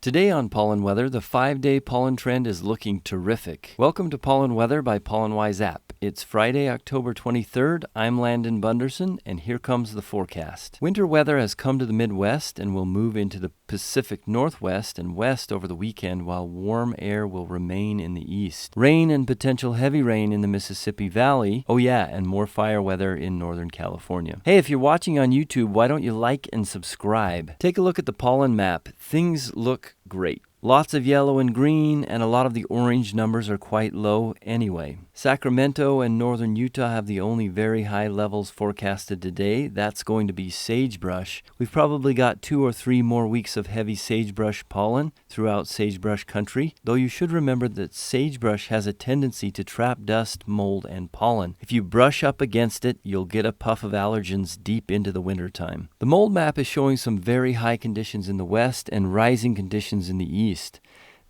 Today on Pollen Weather, the 5-day pollen trend is looking terrific. Welcome to Pollen Weather by Pollen Wise App. It's Friday, October 23rd. I'm Landon Bunderson, and here comes the forecast. Winter weather has come to the Midwest and will move into the Pacific Northwest and West over the weekend, while warm air will remain in the east. Rain and potential heavy rain in the Mississippi Valley. Oh yeah, and more fire weather in Northern California. Hey, if you're watching on YouTube, why don't you like and subscribe? Take a look at the Pollen Map. Things look great. Lots of yellow and green, and a lot of the orange numbers are quite low anyway. Sacramento and northern Utah have the only very high levels forecasted today. That's going to be sagebrush. We've probably got 2 or 3 more weeks of heavy sagebrush pollen throughout sagebrush country, though you should remember that sagebrush has a tendency to trap dust, mold, and pollen. If you brush up against it, you'll get a puff of allergens deep into the wintertime. The mold map is showing some very high conditions in the west and rising conditions in the east.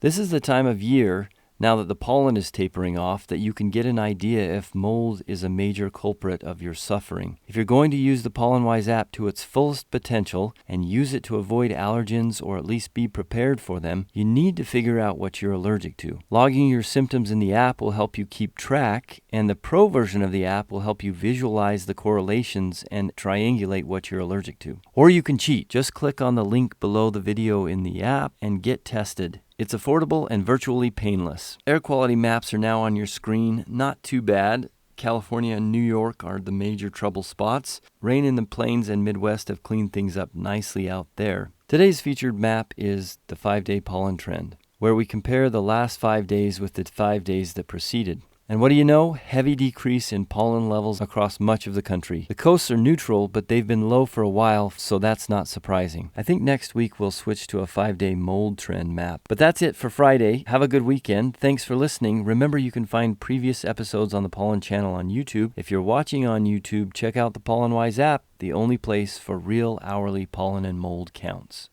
This is the time of year, now that the pollen is tapering off, that you can get an idea if mold is a major culprit of your suffering. If you're going to use the Pollen Wise app to its fullest potential and use it to avoid allergens or at least be prepared for them, you need to figure out what you're allergic to. Logging your symptoms in the app will help you keep track, and the pro version of the app will help you visualize the correlations and triangulate what you're allergic to. Or you can cheat. Just click on the link below the video in the app and get tested. It's affordable and virtually painless. Air quality maps are now on your screen. Not too bad. California and New York are the major trouble spots. Rain in the plains and Midwest have cleaned things up nicely out there. Today's featured map is the 5-day pollen trend, where we compare the last 5 days with the 5 days that preceded. And what do you know? Heavy decrease in pollen levels across much of the country. The coasts are neutral, but they've been low for a while, so that's not surprising. I think next week we'll switch to a 5-day mold trend map. But that's it for Friday. Have a good weekend. Thanks for listening. Remember, you can find previous episodes on the Pollen Channel on YouTube. If you're watching on YouTube, check out the Pollen Wise app, the only place for real hourly pollen and mold counts.